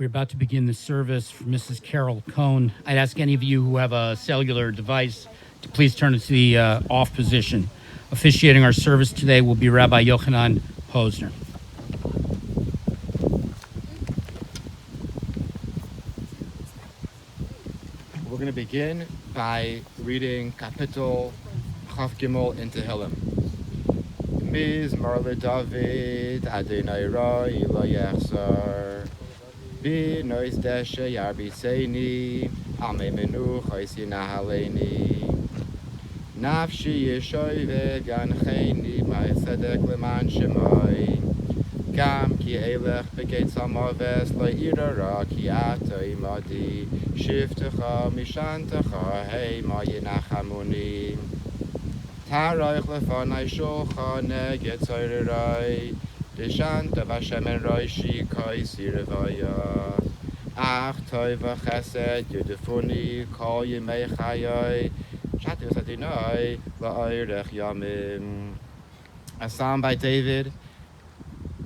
We're about to begin the service for Mrs. Carol Cohn. I'd ask any of you who have a cellular device to please turn it to the off position. Officiating our service today will be Rabbi Yochanan Posner. We're going to begin by reading Kapitel Chaf Gimel in Tehillim. Mizmor LeDavid Adonai Roi Lo Yachzor B'nois Deshe Yarbiseini Amei Menuchos Yinahaleni Nafshi Yeshoived Yancheni Ma'asedek Leman Shemoi Gam Ki Elech Begeit Samoves Lo Irara Ki Ato Imadi Shiftecha Mishantecha Hei Ma Yinachamuni Taroich lefanai shocha neged zoirai Deshanta v'Hashem roishi kai sirevaya Ach toi v'chesed yudefuni kol yimei chayoi Shati v'sadinoi la'oirech yamim. A psalm by David.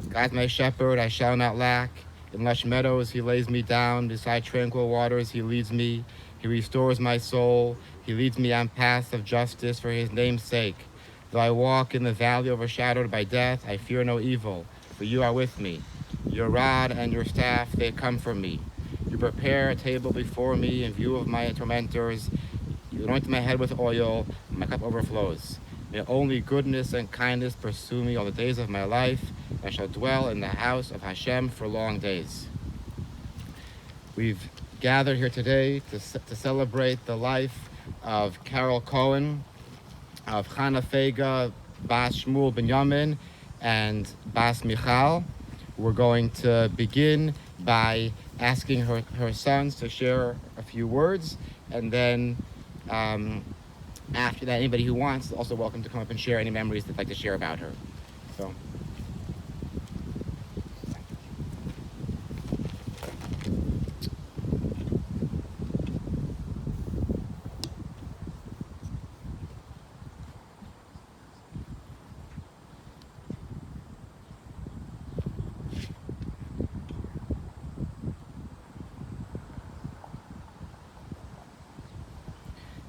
God my shepherd, I shall not lack. In lush meadows he lays me down, beside tranquil waters he leads me. He restores my soul. He leads me on paths of justice for his name's sake. Though I walk in the valley overshadowed by death, I fear no evil, for you are with me. Your rod and your staff, they comfort me. You prepare a table before me in view of my tormentors. You anoint my head with oil, and my cup overflows. May only goodness and kindness pursue me all the days of my life. I shall dwell in the house of Hashem for long days. We've gathered here today to celebrate the life of Carol Cohn, of Chana Fega, Bas Shmuel Binyamin, and Bas Michal. We're going to begin by asking her sons to share a few words, and then after that, anybody who wants is also welcome to come up and share any memories they'd like to share about her. So.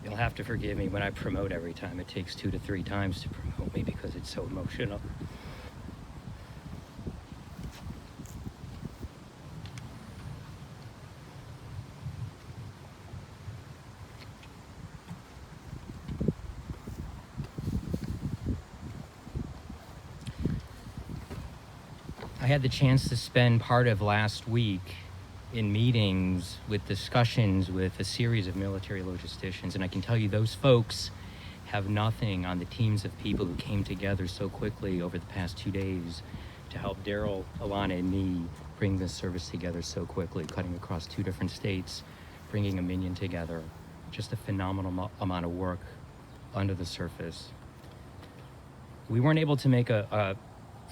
You'll have to forgive me when I promote every time. It takes 2 to 3 times to promote me because it's so emotional. I had the chance to spend part of last week in meetings with discussions with a series of military logisticians, and I can tell you those folks have nothing on the teams of people who came together so quickly over the past 2 days to help Daryl, Alana, and me bring this service together so quickly, cutting across 2 different states, bringing a minion together. Just a phenomenal amount of work under the surface. We weren't able to make a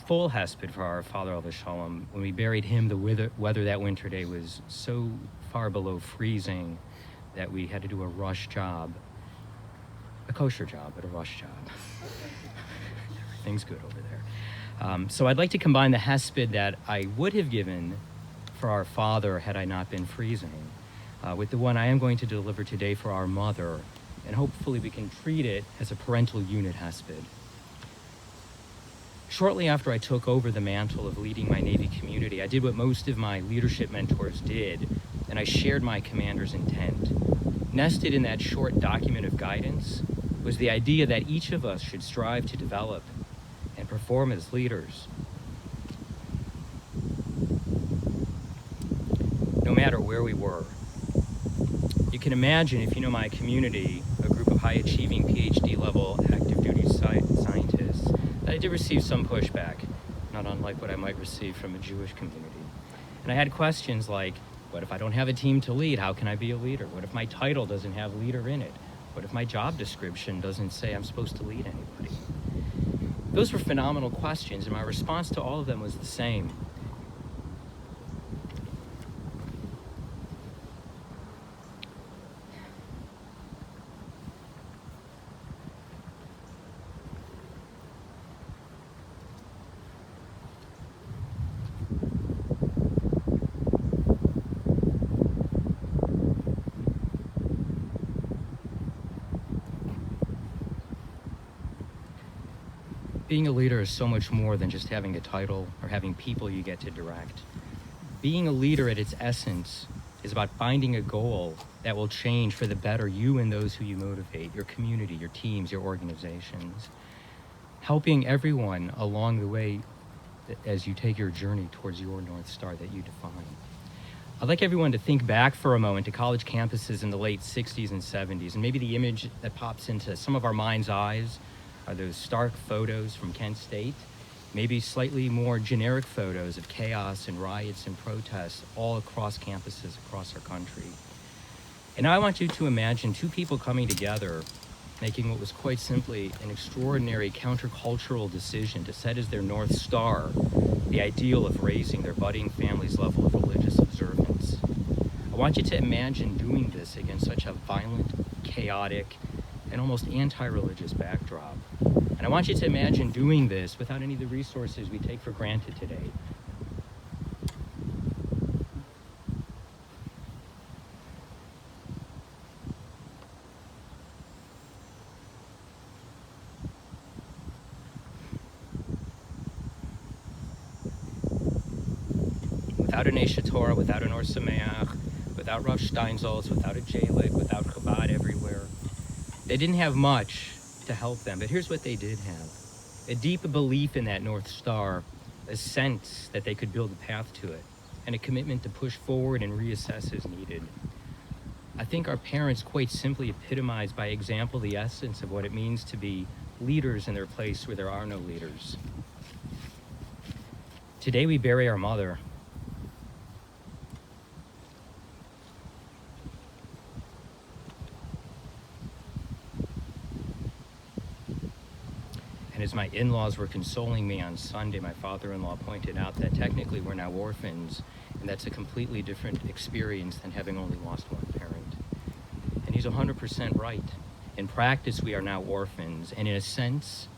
full hesped for our father Alav Shalom. When we buried him, the weather that winter day was so far below freezing that we had to do a rush job, a kosher job, but a rush job. Everything's good over there. So I'd like to combine the hesped that I would have given for our father had I not been freezing with the one I am going to deliver today for our mother, and hopefully we can treat it as a parental unit hesped. Shortly after I took over the mantle of leading my Navy community, I did what most of my leadership mentors did, and I shared my commander's intent. Nested in that short document of guidance was the idea that each of us should strive to develop and perform as leaders, no matter where we were. You can imagine, if you know my community, a group of high-achieving PhD-level active duty scientists, that I did receive some pushback, not unlike what I might receive from a Jewish community. And I had questions like, what if I don't have a team to lead? How can I be a leader? What if my title doesn't have leader in it? What if my job description doesn't say I'm supposed to lead anybody? Those were phenomenal questions, and my response to all of them was the same. being a leader is so much more than just having a title or having people you get to direct. Being a leader at its essence is about finding a goal that will change for the better you and those who you motivate, your community, your teams, your organizations. Helping everyone along the way as you take your journey towards your North Star that you define. I'd like everyone to think back for a moment to college campuses in the late 60s and 70s, and maybe the image that pops into some of our mind's eyes are those stark photos from Kent State, maybe slightly more generic photos of chaos and riots and protests all across campuses across our country. And now I want you to imagine two people coming together, making what was quite simply an extraordinary countercultural decision to set as their North Star the ideal of raising their budding family's level of religious observance. I want you to imagine doing this against such a violent, chaotic, and almost anti-religious backdrop. And I want you to imagine doing this without any of the resources we take for granted today. Without an Eish Torah, without an Or Sameach, without Rav Steinsaltz, without a Jalik, without Chabad everywhere. They didn't have much to help them, but here's what they did have. A deep belief in that North Star, a sense that they could build a path to it, and a commitment to push forward and reassess as needed. I think our parents quite simply epitomize by example the essence of what it means to be leaders in their place where there are no leaders. Today we bury our mother. And as my in-laws were consoling me on Sunday, my father-in-law pointed out that technically we're now orphans, and that's a completely different experience than having only lost one parent. And he's 100% right. In practice, we are now orphans, and in a sense,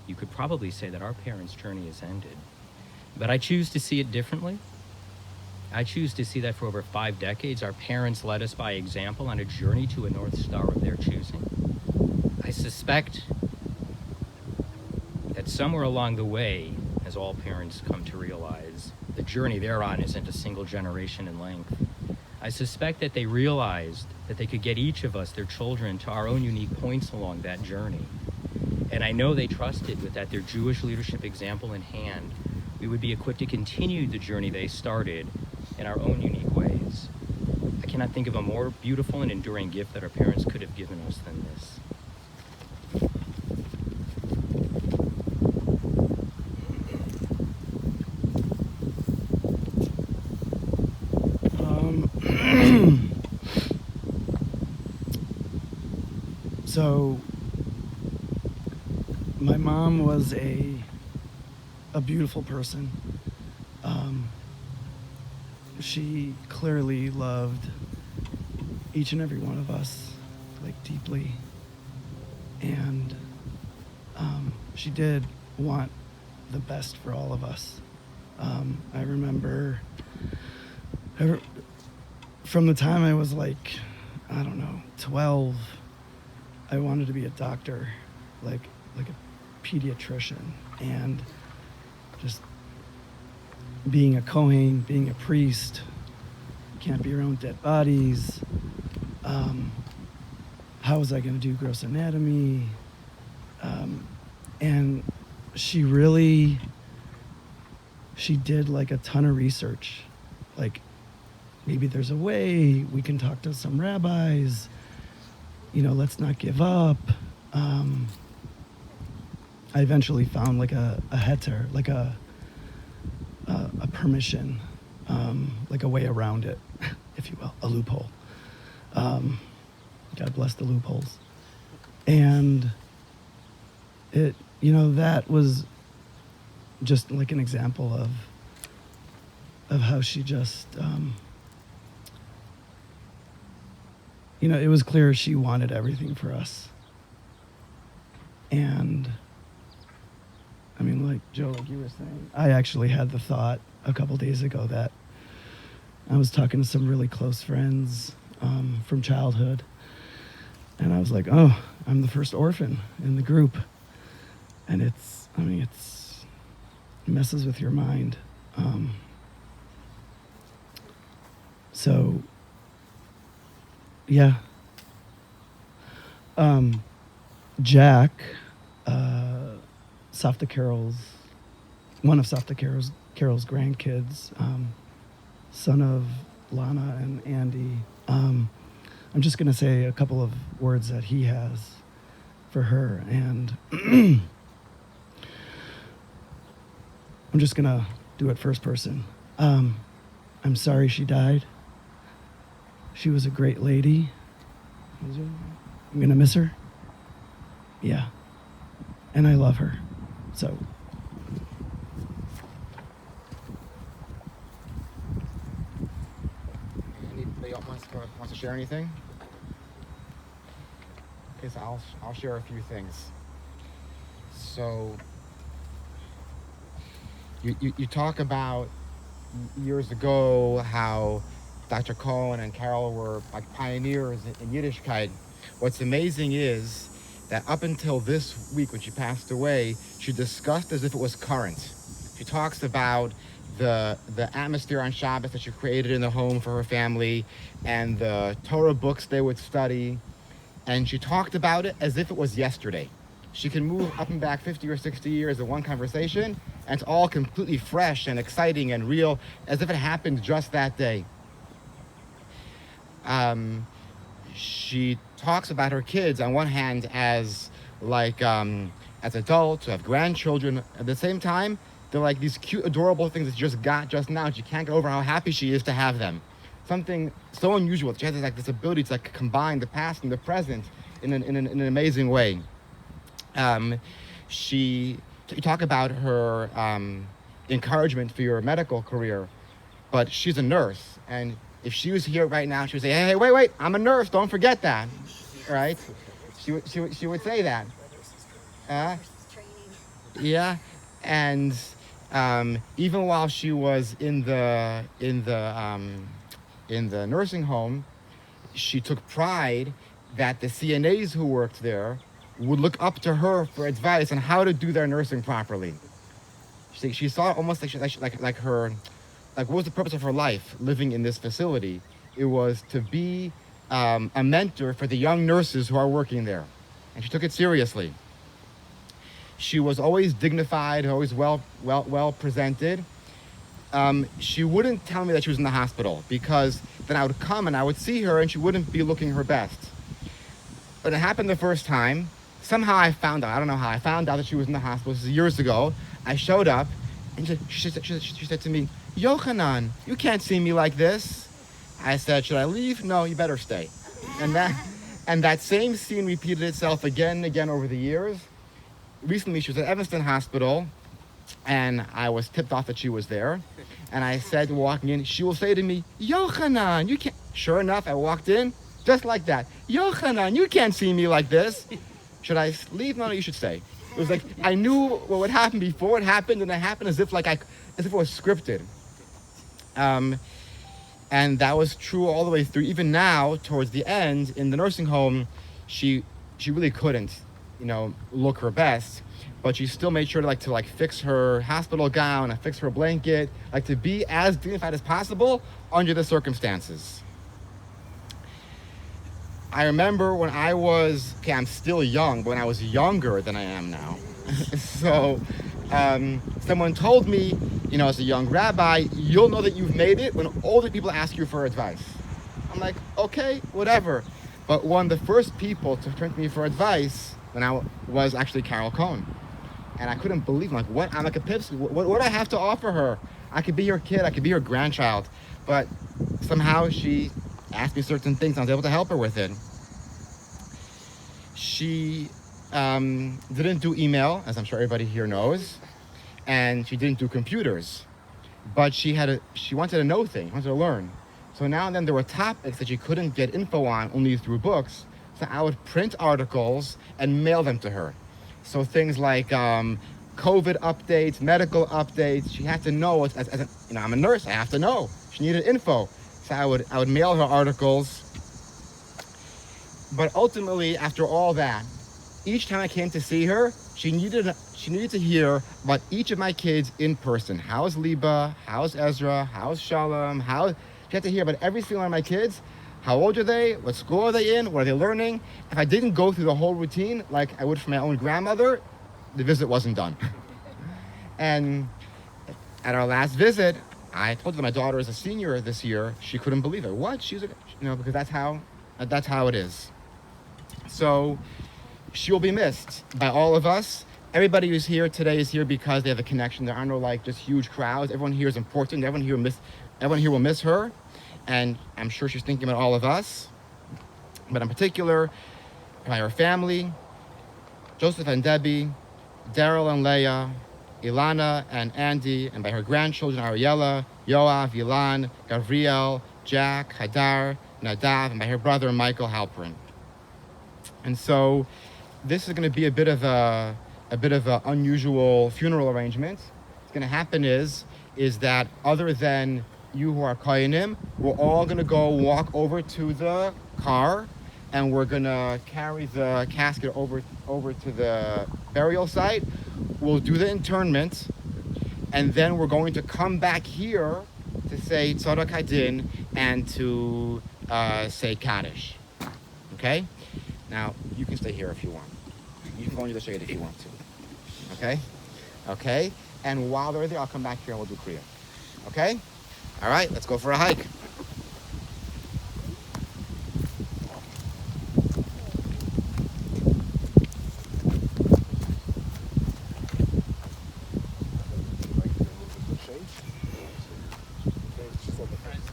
you could probably say that our parents' journey has ended. But I choose to see it differently. I choose to see that for over 5 decades, our parents led us by example on a journey to a North Star of their choosing. I suspect that somewhere along the way, as all parents come to realize, the journey they're on isn't a single generation in length. I suspect that they realized that they could get each of us, their children, to our own unique points along that journey. And I know they trusted with that their Jewish leadership example in hand, we would be equipped to continue the journey they started in our own unique ways. I cannot think of a more beautiful and enduring gift that our parents could have given us than this. So my mom was a beautiful person. She clearly loved each and every one of us, like, deeply. And she did want the best for all of us. I remember from the time I was like, I don't know, 12, I wanted to be a doctor, like a pediatrician, and just being a Cohn, being a priest, can't be around dead bodies. How was I going to do gross anatomy? And she did like a ton of research. Like, maybe there's a way, we can talk to some rabbis, let's not give up. I eventually found like a heter, like a permission, like a way around it, if you will, a loophole. God bless the loopholes. And it, that was just like an example of how she just, it was clear she wanted everything for us. And I mean, like Joe, like you were saying, I actually had the thought a couple days ago that I was talking to some really close friends from childhood, and I was like, oh, I'm the first orphan in the group. and it messes with your mind. So, yeah. Jack, Safta Carol's, one of Safta Carol's grandkids, son of Lana and Andy. I'm just going to say a couple of words that he has for her, and I'm just going to do it first person. I'm sorry she died. She was a great lady. I'm going to miss her. Yeah. And I love her. So. Anybody else wants to share anything? Okay, so I'll share a few things. So you talk about years ago how Dr. Cohn and Carol were like pioneers in Yiddishkeit. What's amazing is that up until this week, when she passed away, she discussed as if it was current. She talks about the atmosphere on Shabbos that she created in the home for her family and the Torah books they would study. And she talked about it as if it was yesterday. She can move up and back 50 or 60 years in one conversation, and it's all completely fresh and exciting and real, as if it happened just that day. She talks about her kids on one hand as like as adults who have grandchildren. At the same time, they're like these cute, adorable things that she just got just now. She can't get over how happy she is to have them. Something so unusual. She has like this ability to like combine the past and the present in an amazing way. You talk about her encouragement for your medical career, but she's a nurse, and if she was here right now, she would say, "Hey, wait, I'm a nurse. Don't forget that," right? She would say that. Yeah, and even while she was in the nursing home, she took pride that the CNAs who worked there would look up to her for advice on how to do their nursing properly. She saw it almost like her. Like, what was the purpose of her life living in this facility? It was to be a mentor for the young nurses who are working there. And she took it seriously. She was always dignified, always well presented. She wouldn't tell me that she was in the hospital, because then I would come and I would see her and she wouldn't be looking her best. But it happened the first time. Somehow I found out, I don't know how, I found out that she was in the hospital. This is years ago. I showed up and she said to me, "Yochanan, you can't see me like this." I said, "Should I leave?" "No, you better stay." And that same scene repeated itself again and again over the years. Recently, she was at Evanston Hospital, and I was tipped off that she was there. And I said, walking in, she will say to me, "Yochanan, you can't..." Sure enough, I walked in, just like that. "Yochanan, you can't see me like this." "Should I leave?" "No, you should stay." It was like, I knew what would happen before it happened, and it happened as if it was scripted. And that was true all the way through. Even now, towards the end, in the nursing home, she really couldn't, look her best, but she still made sure to fix her hospital gown and fix her blanket, to be as dignified as possible under the circumstances. I remember when I'm still young, but when I was younger than I am now. So someone told me, as a young rabbi, you'll know that you've made it when older people ask you for advice. I'm like, okay, whatever. But one of the first people to turn to me for advice was actually Carol Cohn. And I couldn't believe, what? I'm like a pipsqueak. What do I have to offer her? I could be her kid, I could be her grandchild. But somehow she asked me certain things, and I was able to help her with it. She didn't do email, as I'm sure everybody here knows, and she didn't do computers, but she wanted to know things, wanted to learn. So now and then there were topics that she couldn't get info on only through books, so I would print articles and mail them to her. So things like COVID updates, medical updates, she had to know, I'm a nurse, I have to know. She needed info. So I would mail her articles. But ultimately, after all that, each time I came to see her, she needed to hear about each of my kids in person. How's Liba? How's Ezra? How's Shalom? She had to hear about every single one of my kids. How old are they? What school are they in? What are they learning? If I didn't go through the whole routine like I would for my own grandmother, the visit wasn't done. And at our last visit, I told her my daughter is a senior this year. She couldn't believe it. What? Because that's how it is. So she will be missed by all of us. Everybody who's here today is here because they have a connection. There are no like just huge crowds. Everyone here is important. Everyone here will miss her, and I'm sure she's thinking about all of us. But in particular, by her family, Joseph and Debbie, Daryl and Leah, Ilana and Andy, and by her grandchildren, Ariella, Yoav, Ilan, Gavriel, Jack, Hadar, Nadav, and by her brother, Michael Halperin. And so this is going to be a bit of a unusual funeral arrangement. What's going to happen is that other than you who are Kohanim, we're all going to go walk over to the car, and we're going to carry the casket over to the burial site. We'll do the internment, and then we're going to come back here to say Tzadok Hadin and to say Kaddish. Okay? Now, you can stay here if you want. You can go into the shade if you want to. Okay? Okay? And while they're there, I'll come back here and we'll do Kriya. Okay? All right, let's go for a hike.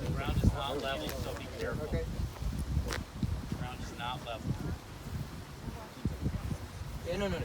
The ground is not level, so be careful. Okay. The ground is not level. Yeah, no, just.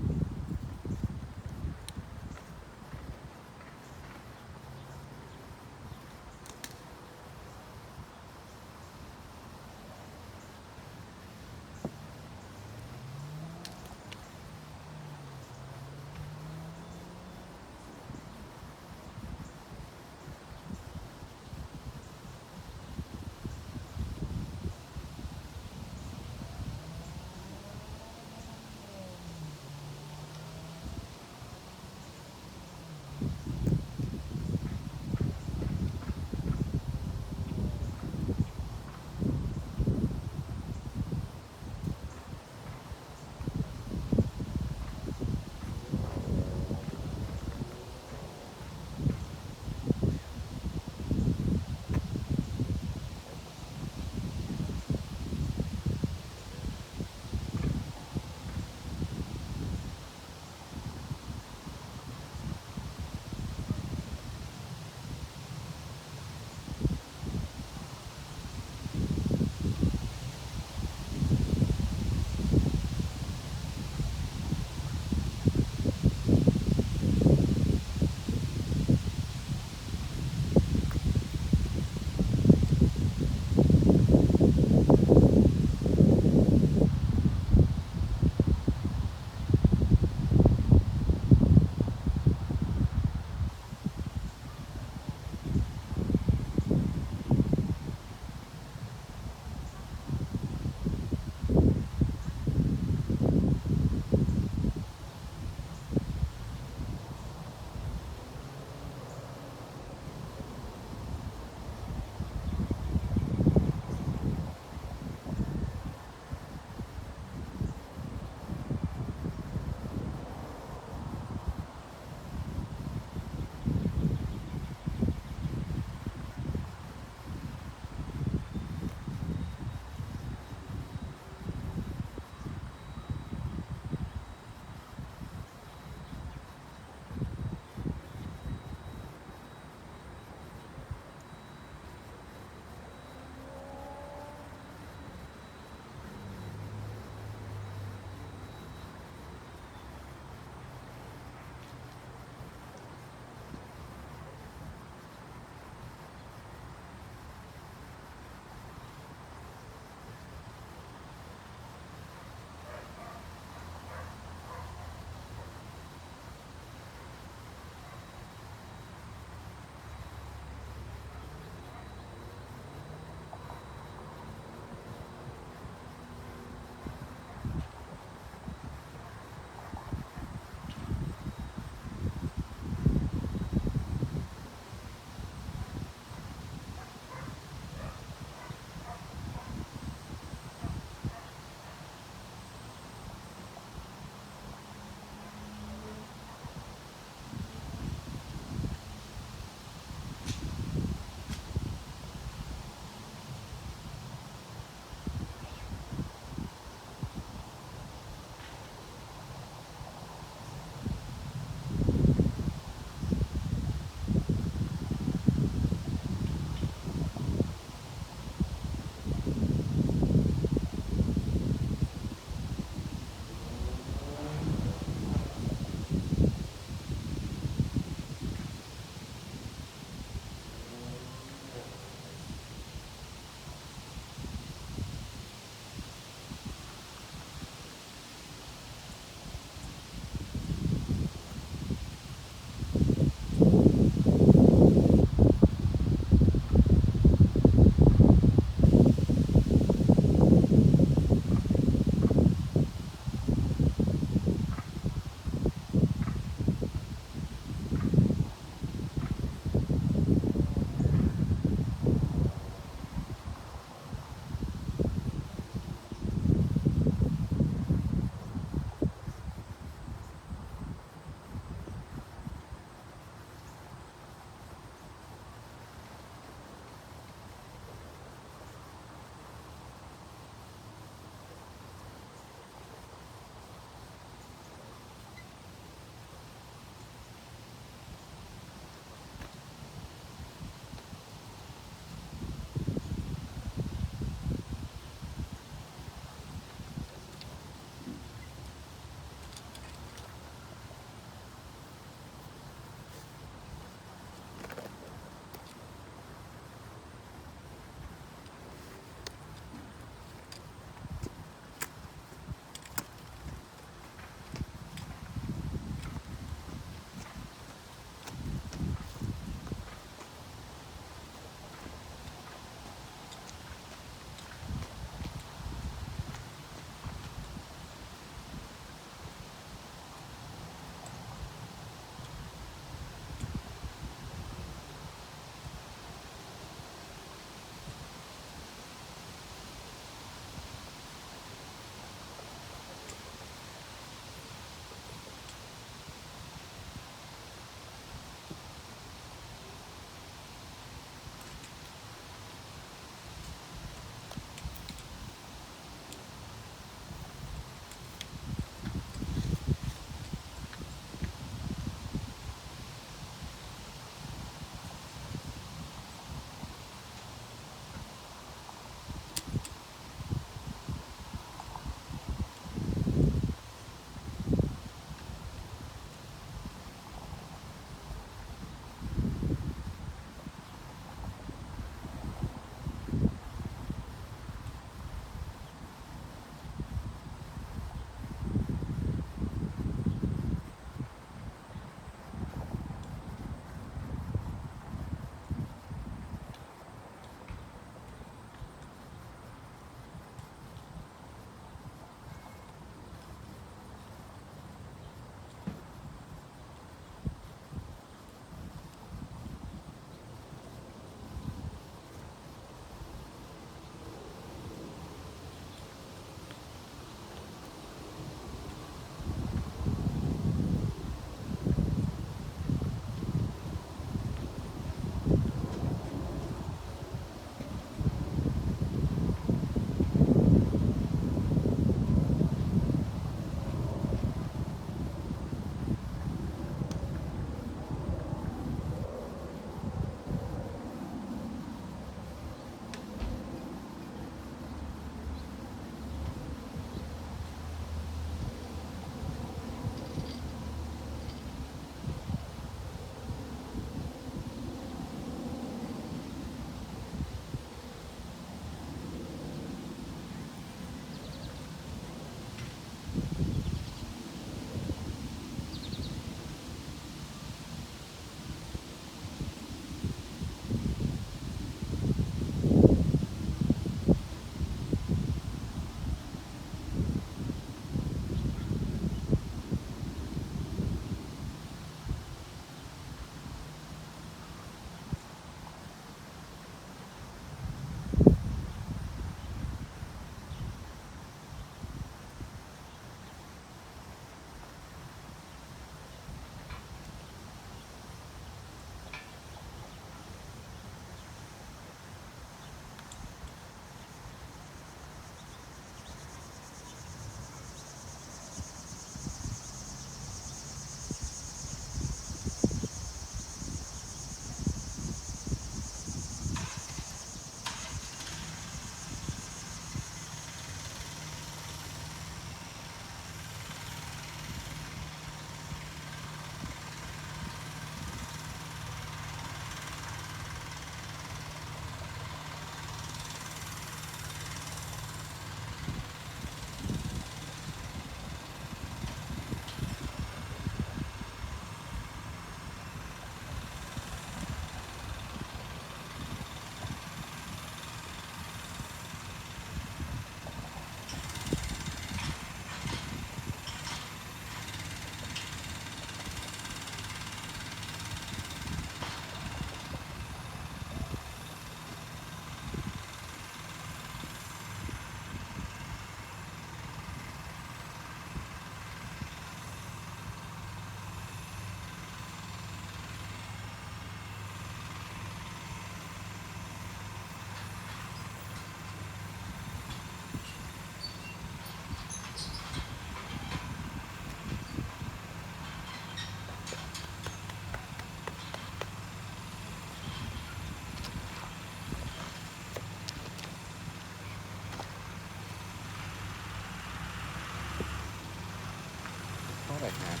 thought I had.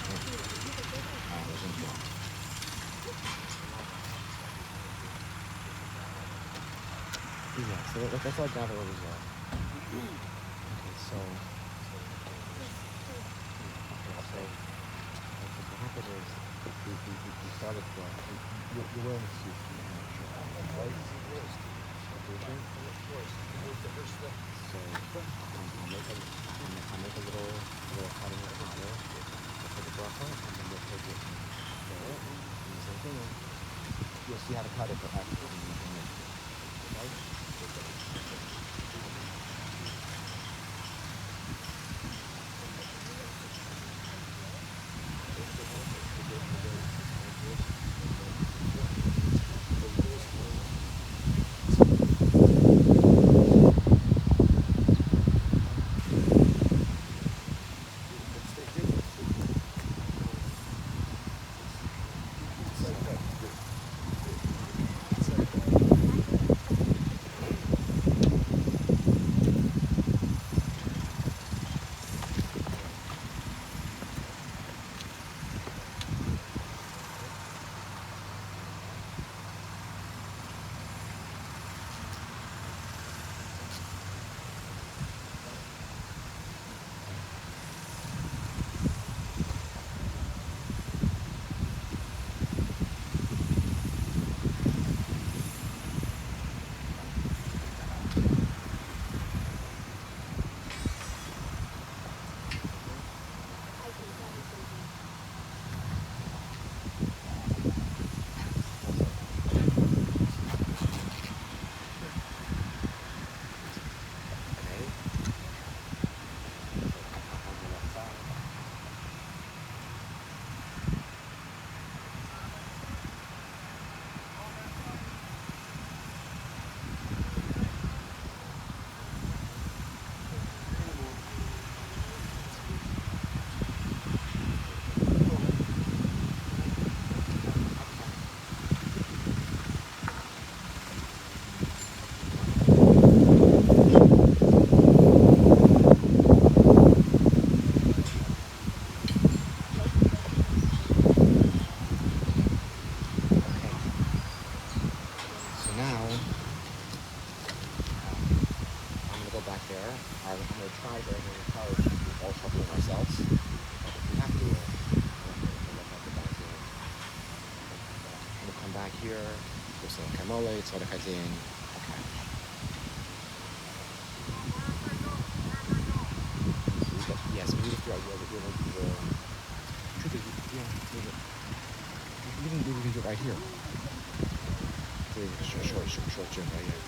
I wasn't wrong. Yeah, so that's all I gather was okay, so what happened is we started you're wearing a suit, right? So I'll make a little cutting of powder for the bracha, and then we'll take it and roll it, and the same thing. You'll see how to cut it, but after tzorech hadin. Okay. Yes, we just throughout the truth is, we can do it right here. Short gym right here.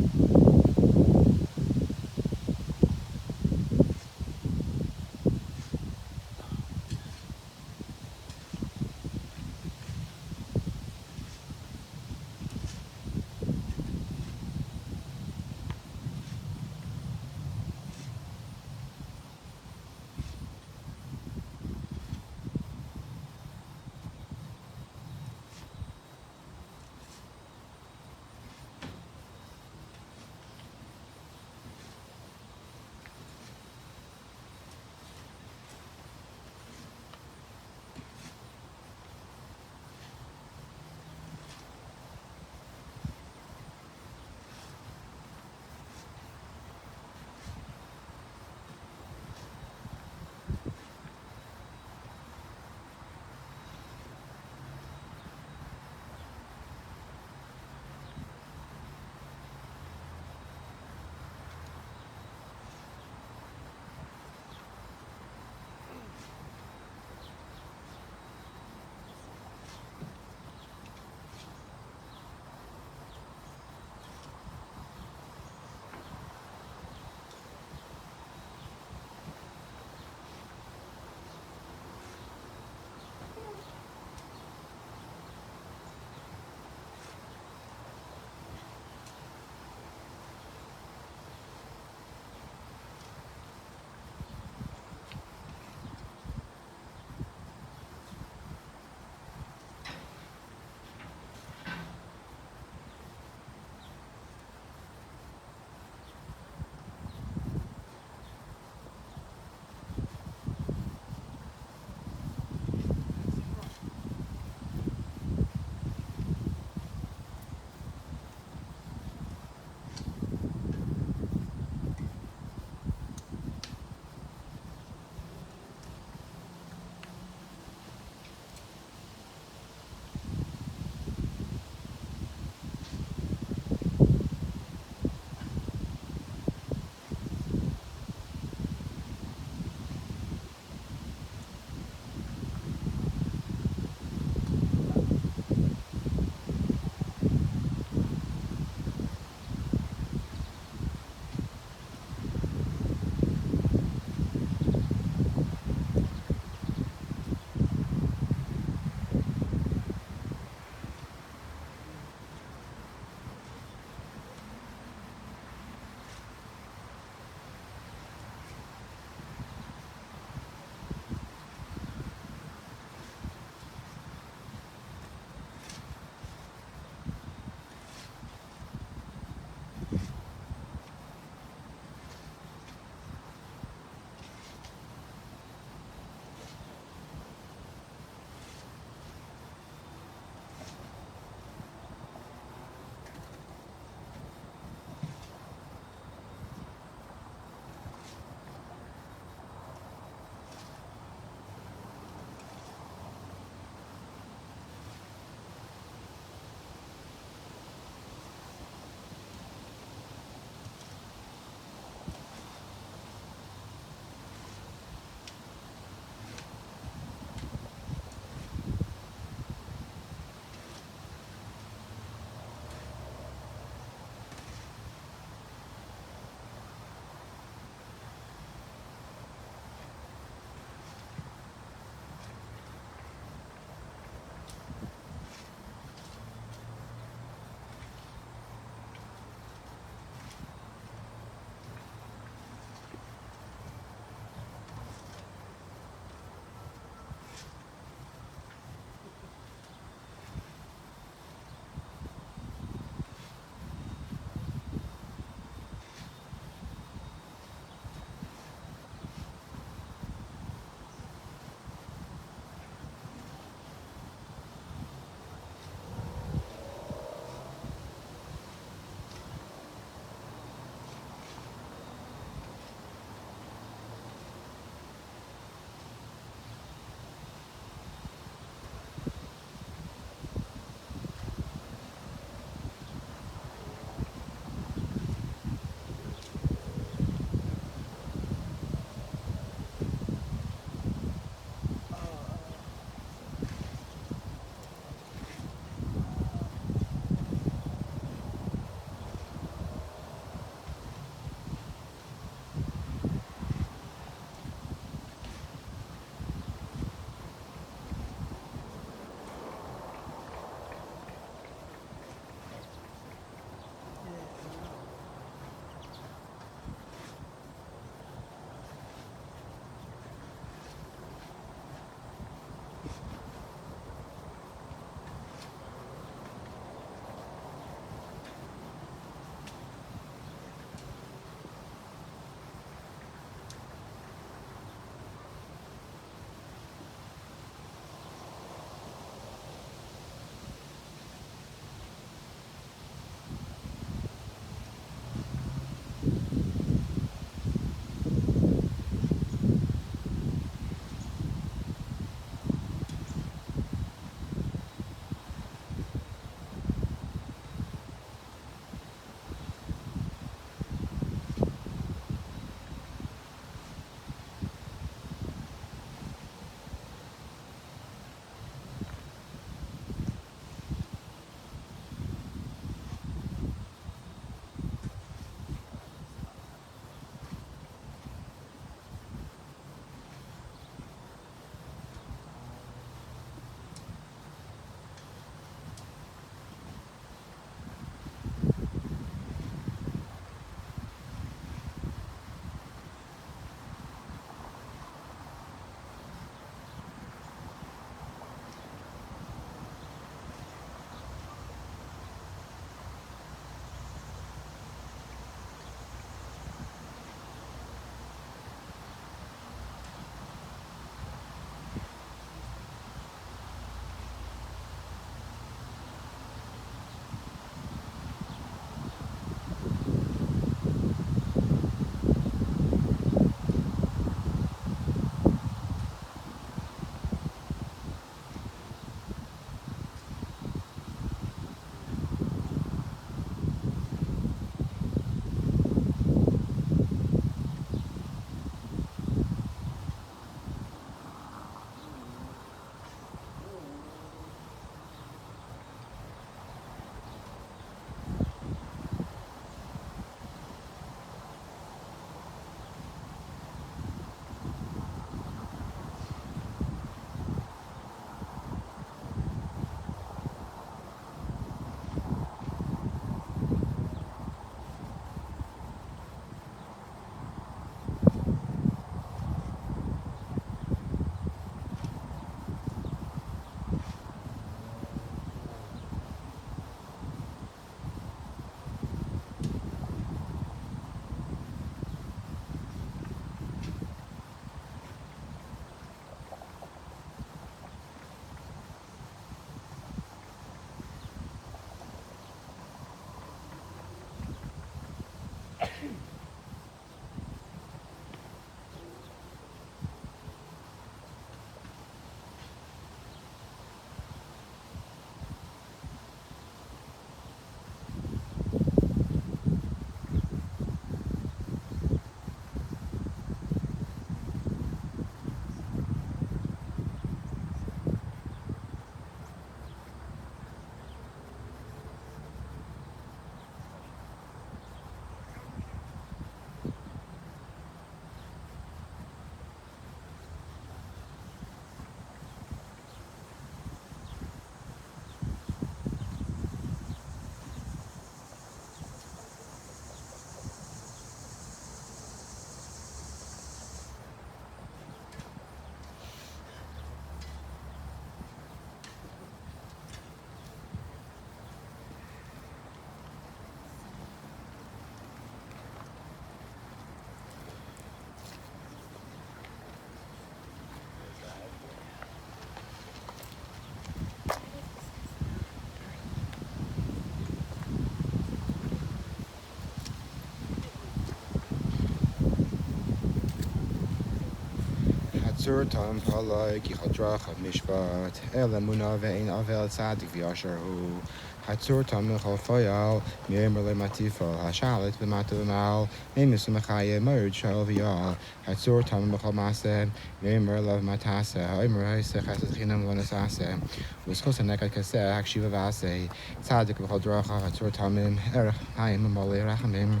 Hatzur Tam Palai Ki Chadracha Mishpat El Emuna Ve'ein Avel Tzadik V'Yasher Hu Hatzur Tam Michal Fayal Me'emer Le Matifal Hashalit V'Matu V'Mal Me'emis V'Mechaye Merj Shal V'Yal Hatzur Tam Michal Maseh Me'emer Le Matase Ha'emer Ha'isech Ha'esech Chinam L'Nesase V'Schos HaNekad Kaseh Ha'kshiva V'Aseh Tzadik V'Chal Dracha Hatzur Tamim Erech Ha'im M'Molei Rachamim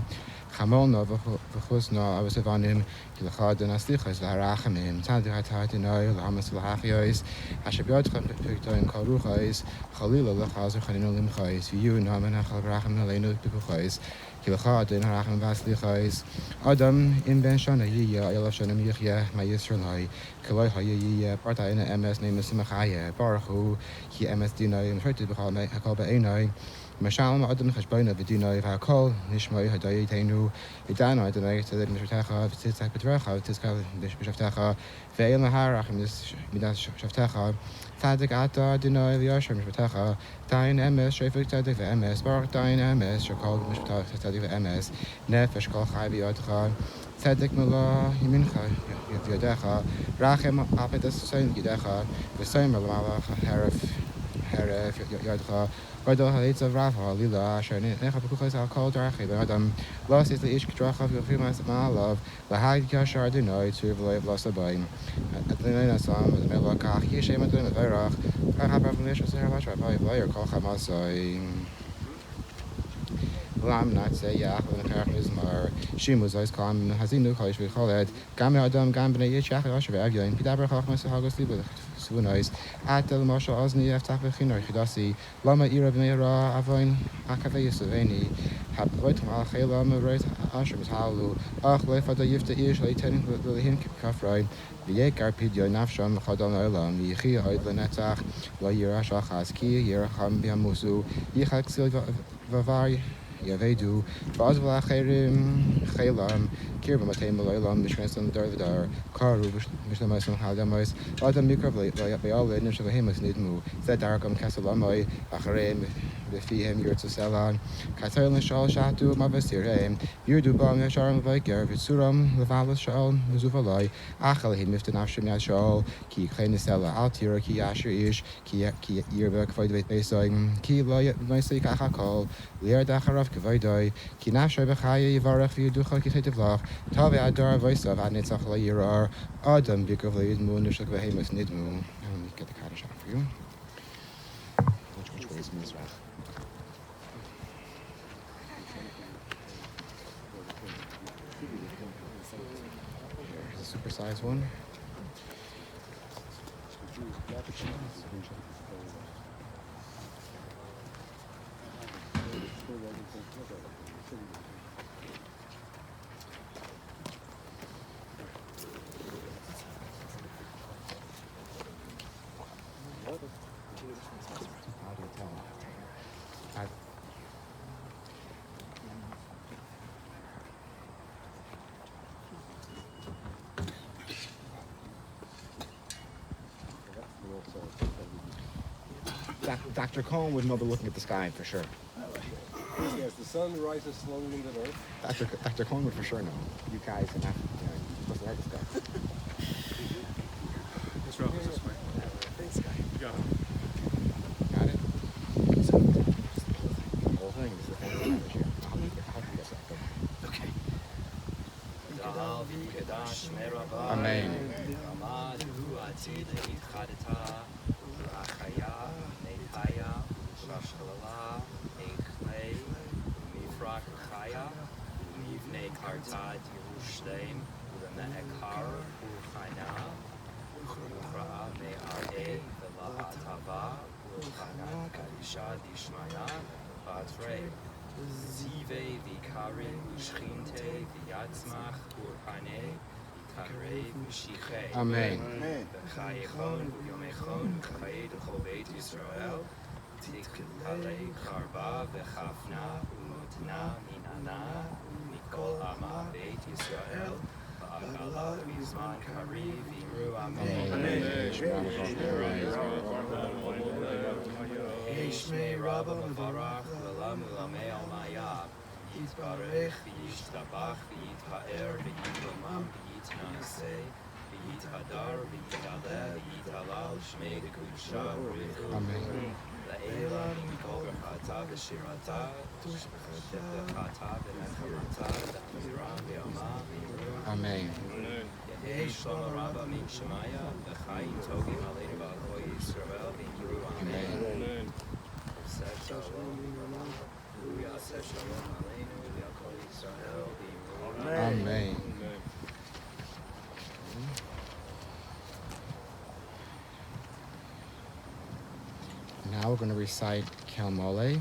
Chamolna v'chusna avosavanim kilachadin aslichas v'harachamim tzadik ha'ta'atinoi l'hamas v'lachiois hashabiotchem p'iktoin karuchais chalila l'chazor chaninu limchais v'yu namen ha'chal v'racham n'aleinu p'kuchais kilachadin haracham v'aslichais Adam in ben shana yiyah elav shanim yichya ma'yisrelai kiloi ha'yiyah parta'ina emes ne'emes simachaya baruch hu ki emes dinoi m'choytid b'chal ha'kal ba'enoi Mashalom Adam Chashbona Vidino Vakol Nishmoi Hadayetenu Idana Adonai Tzedek Mishaftecha V'Tzitzak B'Tverecha V'Tzitzak Mishaftecha Ve'el Maharach Midas Shaftecha Tzadik Ata Adonai V'Yasher Mishaftecha Dain Emes Shefik Tzedek V'Emes Baruch Dain Emes Shakol Mishaftecha Tzedek V'Emes Nefesh Kol Chai V'Yodcha Tzedek Mila Yimincha V'Yodecha Rachem Apedas Soin Gidecha V'Soim Malach Heref Yodcha Badal Halitz of Rafa, Lila, Asher, Nechapukas, I'll call Drachi, Adam, Lost is the Ish Dracha of Fimas Malov, Lahag Yashar Denoid, Survey of Lossabain, at the Nasam, the Melakach, Yeshematun, the Verach, Rahabavanish, Sarah, Lawyer, Call Hamasoi. Lam not say Yah, and Herach Mizmar, Shimus, Ice Calm, Hazinu, Koish, Khaled, Gam Adam, Gambina, Yachach, Asher, Pidabra, Hachmas, Hagos, Libel. Sunois at the Moshe Ozni of Tapachin or Hidasi, Lama Ira Bneira, Avoin, Akave Yusuveni, Hab Voitum Al Khalam, Right Ashram Halu, Ach Lefada Yifta Ish, Lieutenant Lilhin Kafrai, Viekar Pidio Nafsham, Hadon Olam, Yichi Oid Lenetach, La Yirashach Aski, Yeracham Biamusu, Yichak Silva Vavari. Yavedu, Bazvala Khairim, Khailam, Kirba Matem Loilam, Mishran Darvadar, Karu, Mishlamas, Hadamas, Adam Mikravli, Bayal, Nish of Hamas Nidmu, Zedargam Casalamai, Acharim, Befihem, Yurtsalan, Katarlan Shal Shatu, Mavasirem, Yurdubam, Yasharam Viker, Vitsuram, Lavalas Shal, Muzuvalai, Achal, Miftan Ashram Yashal, Ki Klenisella, Altira, Ki Asher Ish, Ki Yerba, Kvoid Basaim, Ki Loya, Nicely Kahakal, Lear Dacharaf. Kvaidoi, Kinasha Bachaya, Yavarach, Yuducha, Kitivlach, Tavi Adar, Voice of Adnitzach Layar, Adam, Bikavli, Moonish, Behemoth, Nidmu. Let me get the card shot for you. Which way is Mizrach? Here's a supersized one. Dr. Cohn would know by looking at the sky for sure. Yes, the sun rises slowly in the north. Dr. Cohn would for sure know. You guys are not, supposed to have this guy. This route is this way. Thanks, guy. You got it. Got it? The whole thing is the thing here. I'll help you guys out. Okay. Amen. Zive vikari ushchinte viyatzmach urhane vikarei v'shichei. Amen. V'chayechon v'yomechon v'chayei d'chol beit Yisrael tikhalei charba v'chafna umotna minana mikol ama beit Yisrael v'akala v'zman kari v'yiru amen. Yishmei Rabba Mavarach V'lam V'lamei Al-Maya Yitbarech V'yishtabach V'yitpa'er V'yitlamam V'yitnaseh V'yithadar Amen. Amen. Amen. Amen. Now we're going to recite Kelmole.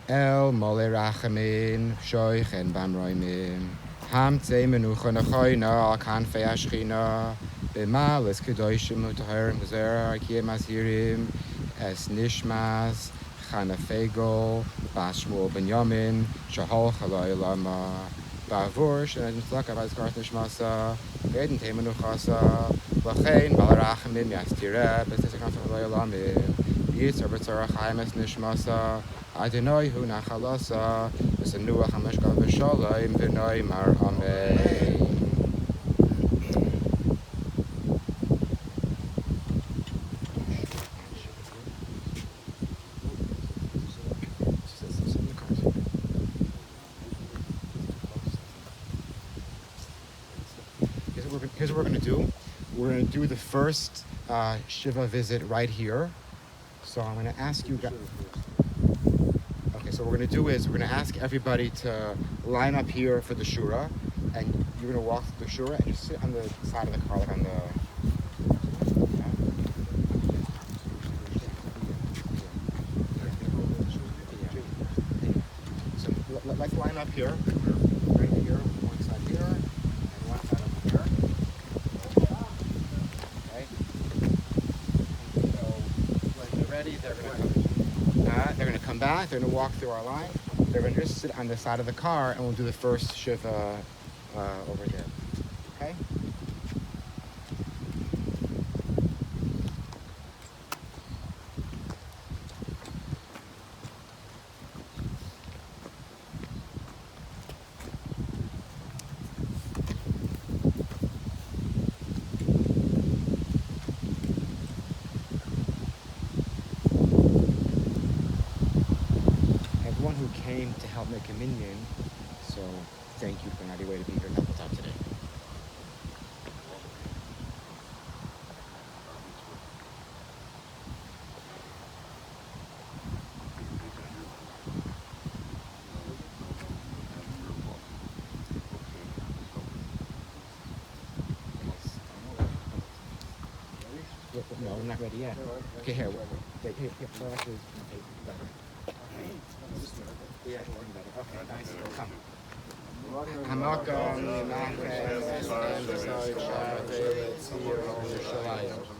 El mole rachamin, shoichen bam roimim. Ham tze menucha nechoina al kanfei ashchina. B'malis kedoshim utahirim gzera akiem ashirim. Es nishmas, chanafego, bashmuel benyamin, shahol chaloi lama. Bavur shen tlaka vazkart nishmasa. Eden te menuchasa. Lachein bal rachamin yastire. B'tzikan chaloi lamim. Yitzar b'tzara chaim es nishmasa. Adonai hu nachalasa, v'sanuach hameshkav b'shalom, v'noi mar amen. Here's what we're going to do. We're going to do the first Shiva visit right here. So I'm going to ask you guys. So what we're going to do is we're going to ask everybody to line up here for the shura, and you're going to walk through the shura and just sit on the side of the car, like on the. So let's line up here, right here, one side here, and one side over here. Okay. So when they're ready, they're going to come back, they're going to walk through our line, they're going to just sit on the side of the car, and we'll do the first Shiva over there. Okay? Who came to help make a minyan, so thank you for not a way to be here in Appletop today. No, we're not ready yet. Okay, here. Yeah, okay, nice. Come. Hamakom, Machem, and the Side Shabbat, Tzir, Yerushalayim.